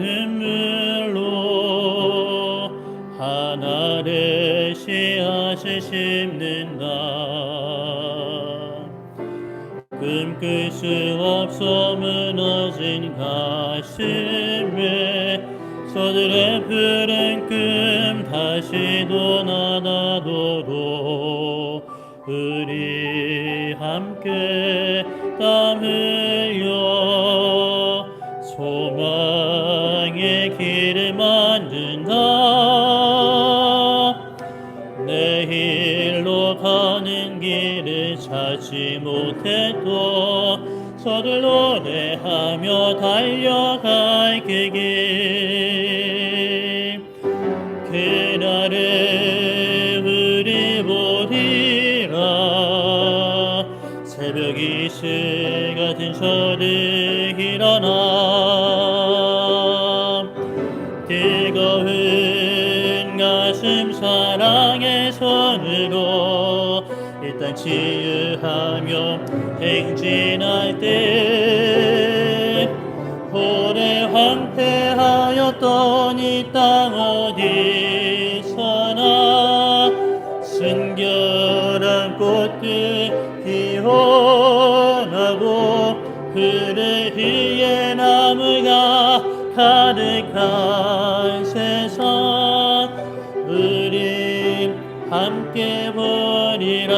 눈물로 하늘의 씨앗을 심는다. 꿈꿀 수 없어 무너진 가슴에 저들의 푸른 꿈 다시 돋아나도록 우리 함께 땀 흘려 소망의 길을 만든다. 내일로 가는 길을 찾지 못해도 저들 노래하며 달려갈 그 길, 그날에 우리 보리라. 새벽 이슬 같은 저들 일어나 뜨거운 가슴 사랑의 손으로 이 땅 치유하며 행진할 때, 오래 황폐하였던 이 땅 어디서나 순결한 꽃들 피어나고 그를 위에 나무가 가득한 세상 우리 함께 보리라.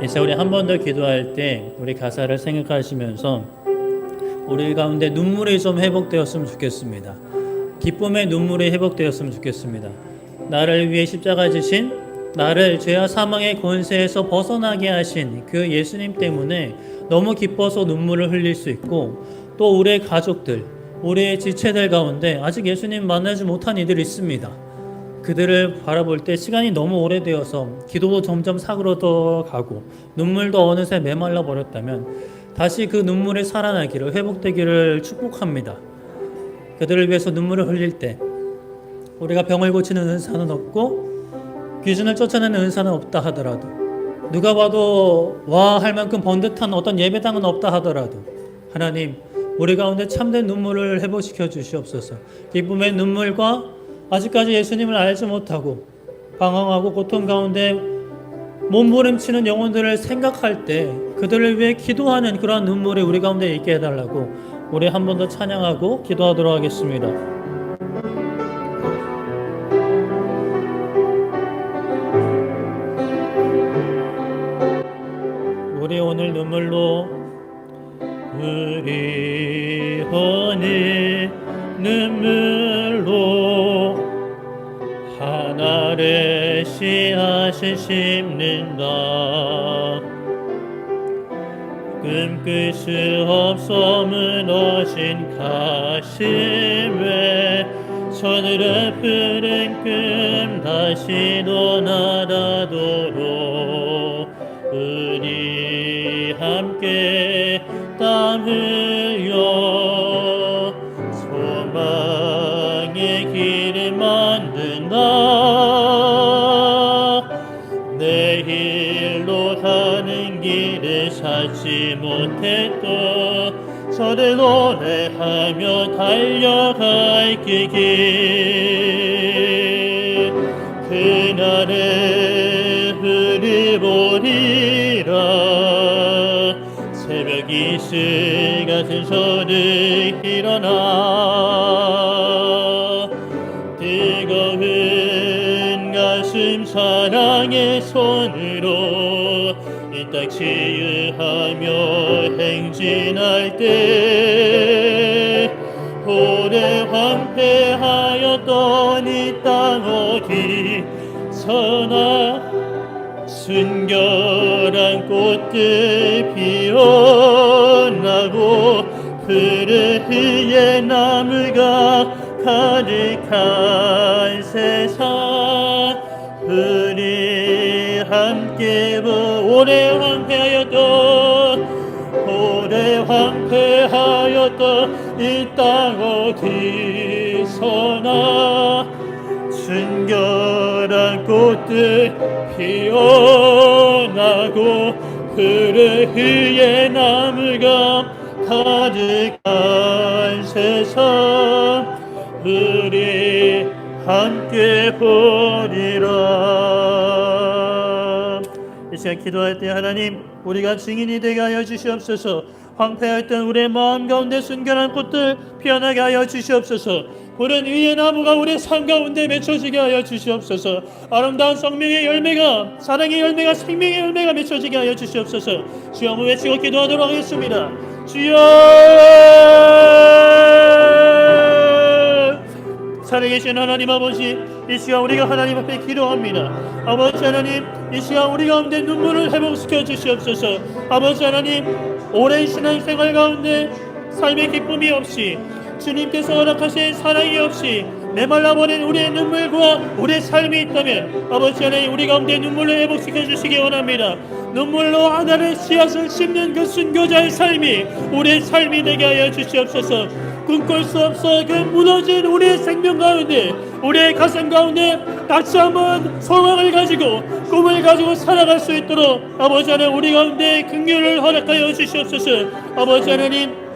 이제 우리 한 번 더 기도할 때 우리 가사를 생각하시면서 우리 가운데 눈물이 좀 회복되었으면 좋겠습니다. 기쁨의 눈물이 회복되었으면 좋겠습니다. 나를 위해 십자가 지신, 나를 죄와 사망의 권세에서 벗어나게 하신 그 예수님 때문에 너무 기뻐서 눈물을 흘릴 수 있고, 또 우리의 가족들, 우리의 지체들 가운데 아직 예수님 만나지 못한 이들이 있습니다. 그들을 바라볼 때 시간이 너무 오래되어서 기도도 점점 사그러져 가고 눈물도 어느새 메말라 버렸다면 다시 그 눈물이 살아나기를, 회복되기를 축복합니다. 그들을 위해서 눈물을 흘릴 때 우리가 병을 고치는 은사는 없고 귀신을 쫓아내는 은사는 없다 하더라도, 누가 봐도 와 할 만큼 번듯한 어떤 예배당은 없다 하더라도 하나님, 우리 가운데 참된 눈물을 회복시켜 주시옵소서. 기쁨의 눈물과 아직까지 예수님을 알지 못하고 방황하고 고통 가운데 몸부림치는 영혼들을 생각할 때 그들을 위해 기도하는 그러한 눈물이 우리 가운데 있게 해달라고 우리 한 번 더 찬양하고 기도하도록 하겠습니다. 우리 오늘 눈물로, 우리 오늘 눈물로 하늘의 씨앗을 심는다. 꿈꿀 수 없어 무너진 가슴에 저들의 푸른 꿈 다시 돋아나도록 우리 함께 땀 흘려 소망의 길을 만든다. 내일로 가는 길을 찾지 못해도 저를 노래하며 달려갈 그 길, 그날에 우리 보리라. 새벽 이슬 같은 저들 일어나 뜨거운 가슴 사랑의 손으로 이 딱 치유하며 행진할 때 오래 황폐하였던 이 땅 어디서나 순결한 꽃들 피어나고 푸른 위에 나무가 가득한 세상 우리 함께 오래 황폐하였던 이 땅 어디서나 순결한 꽃들 피어나고 푸른 위에 나무가 가득한 세상 우리 함께 보리라. 이 시간 기도할 때 하나님 우리가 증인이 되게 하여 주시옵소서. 황폐했던 우리의 마음 가운데 순결한 꽃들 피어나게 하여 주시옵소서. 푸른 위의 나무가 우리의 삶 가운데 맺혀지게 하여 주시옵소서. 아름다운 성령의 열매가, 사랑의 열매가, 생명의 열매가 맺혀지게 하여 주시옵소서. 주여 한번 외치고 기도하도록 하겠습니다. 주여, 살아계신 하나님 아버지, 이 시간 우리가 하나님 앞에 기도합니다. 아버지 하나님, 이 시간 우리 가운데 눈물을 회복시켜 주시옵소서. 아버지 하나님, 오랜 신앙생활 가운데 삶의 기쁨이 없이, 주님께서 허락하신 사랑이 없이 메말라버린 우리의 눈물과 우리의 삶이 있다면 아버지 하나님 우리 가운데 눈물을 회복시켜 주시기 원합니다. 눈물로 하나의 씨앗을 심는 그 순교자의 삶이 우리의 삶이 되게 하여 주시옵소서. 꿈꿀 수 없어 그 무너진 우리의 생명 가운데, 우리의 가슴 가운데 다시 한번 소망을 가지고 꿈을 가지고 살아갈 수 있도록 아버지 하나님 우리 가운데 긍휼을 허락하여 주시옵소서. 아버지 하나님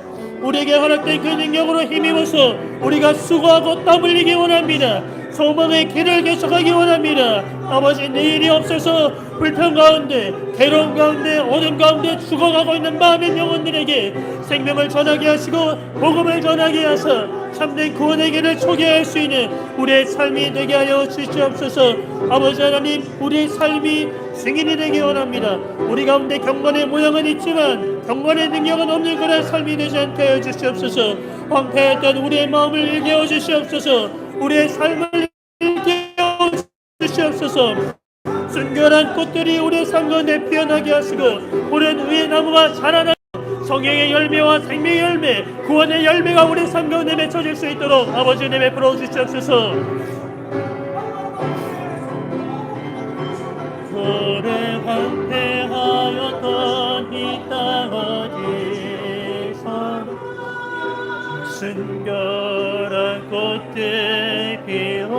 우리에게 허락된 그 능력으로 힘입어서 우리가 수고하고 땀 흘리기 원합니다. 소망의 길을 계속하기 원합니다. 아버지, 내일이 없어서 불평 가운데, 괴로움 가운데, 어둠 가운데 죽어가고 있는 많은 영혼들에게 생명을 전하게 하시고 복음을 전하게 하사 참된 구원의 길을 소개할 수 있는 우리의 삶이 되게 하여 주시옵소서. 아버지 하나님, 우리의 삶이 증인이 되기 원합니다. 우리 가운데 경건의 모양은 있지만 경건의 능력은 없는 그런 삶이 되지 않게 하여 주시옵소서. 황폐했던 우리의 마음을 일깨워 주시옵소서. 우리의 삶을 일깨워 주시옵소서. 순결한 꽃들이 우리의 삶 가운데 피어나게 하시고 푸른 위의 나무가 자라나고 성령의 열매와 생명의 열매, 구원의 열매가 우리의 삶 가운데 맺혀질 수 있도록 아버지 은혜 베풀어 주시옵소서. 오래 황폐하였던 이 땅 어디서 순결한 꽃들 피어나고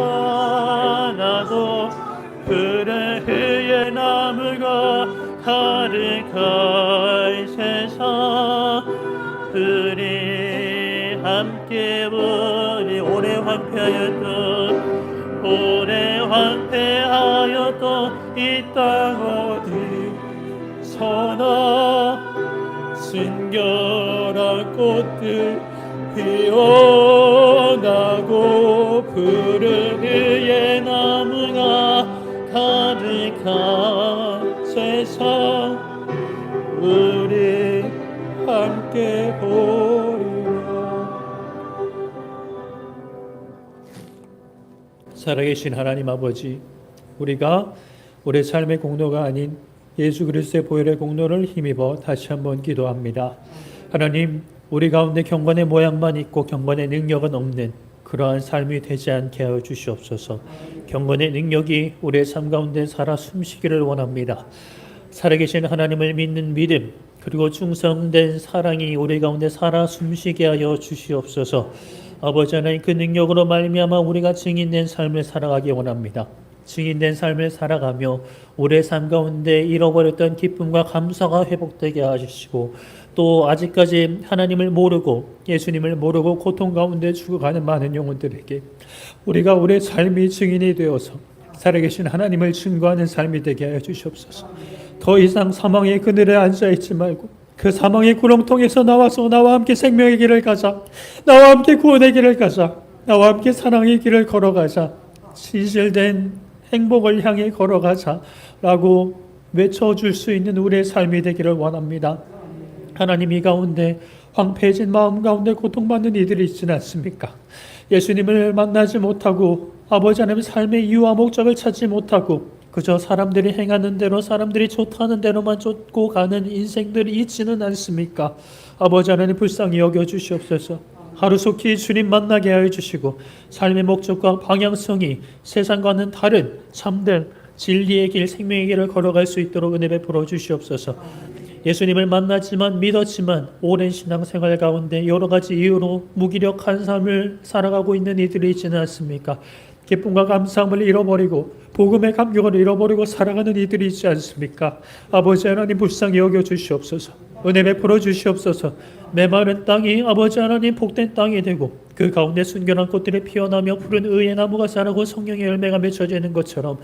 푸른 위의 나무가 가득한 세상 우리 함께 보니 오래 황폐하였던 이 땅 어디서나 순결한 꽃들 피어나고 푸른 위의 나무가 가득한 세상 우리 함께 보리라. 살아계신 하나님 아버지, 우리가 우리 삶의 공로가 아닌 예수 그리스도의 보혈의 공로를 힘입어 다시 한번 기도합니다. 하나님, 우리 가운데 경건의 모양만 있고 경건의 능력은 없는 그러한 삶이 되지 않게 하여 주시옵소서. 경건의 능력이 우리의 삶 가운데 살아 숨쉬기를 원합니다. 살아계신 하나님을 믿는 믿음, 그리고 충성된 사랑이 우리 가운데 살아 숨쉬게 하여 주시옵소서. 아버지 하나님, 그 능력으로 말미암아 우리가 증인된 삶을 살아가기 원합니다. 증인된 삶을 살아가며 우리의 삶 가운데 잃어버렸던 기쁨과 감사가 회복되게 하시고, 또 아직까지 하나님을 모르고 예수님을 모르고 고통 가운데 죽어가는 많은 영혼들에게 우리가 우리의 삶이 증인이 되어서 살아계신 하나님을 증거하는 삶이 되게 하여 주시옵소서. 더 이상 사망의 그늘에 앉아있지 말고 그 사망의 구렁텅에서 나와서 나와 함께 생명의 길을 가자, 나와 함께 구원의 길을 가자, 나와 함께 사랑의 길을 걸어가자, 진실된 행복을 향해 걸어가자 라고 외쳐줄 수 있는 우리의 삶이 되기를 원합니다. 하나님, 이 가운데 황폐해진 마음 가운데 고통받는 이들이 있지는 않습니까? 예수님을 만나지 못하고 아버지 하나님 삶의 이유와 목적을 찾지 못하고 그저 사람들이 행하는 대로 사람들이 좋다는 대로만 쫓고 가는 인생들이 있지는 않습니까? 아버지 하나님 불쌍히 여겨주시옵소서. 하루속히 주님 만나게 하여 주시고 삶의 목적과 방향성이 세상과는 다른 참된 진리의 길, 생명의 길을 걸어갈 수 있도록 은혜 베풀어 주시옵소서. 예수님을 만났지만 믿었지만 오랜 신앙생활 가운데 여러 가지 이유로 무기력한 삶을 살아가고 있는 이들이 있지는 않습니까? 기쁨과 감사함을 잃어버리고 복음의 감격을 잃어버리고 살아가는 이들이 있지 않습니까? 아버지 하나님 불쌍히 여겨 주시옵소서. 은혜 베풀어 주시옵소서. 메마른 땅이 아버지 하나님 복된 땅이 되고 그 가운데 순결한 꽃들이 피어나며 푸른 의의 나무가 자라고 성령의 열매가 맺혀지는 것처럼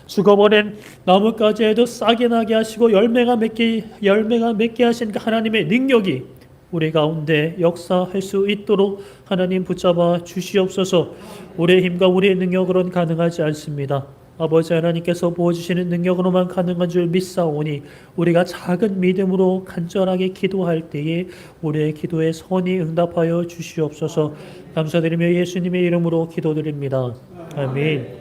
죽어버린 나뭇가지에도 싹이 나게 하시고 열매가 맺게 하신 그 하나님의 능력이 우리 가운데 역사할 수 있도록 하나님 붙잡아 주시옵소서. 우리의 힘과 우리의 능력으로는 가능하지 않습니다. 아버지 하나님께서 부어주시는 능력으로만 가능한 줄 믿사오니 우리가 작은 믿음으로 간절하게 기도할 때에 우리의 기도에 선히 응답하여 주시옵소서. 감사드리며 예수님의 이름으로 기도드립니다. 아멘.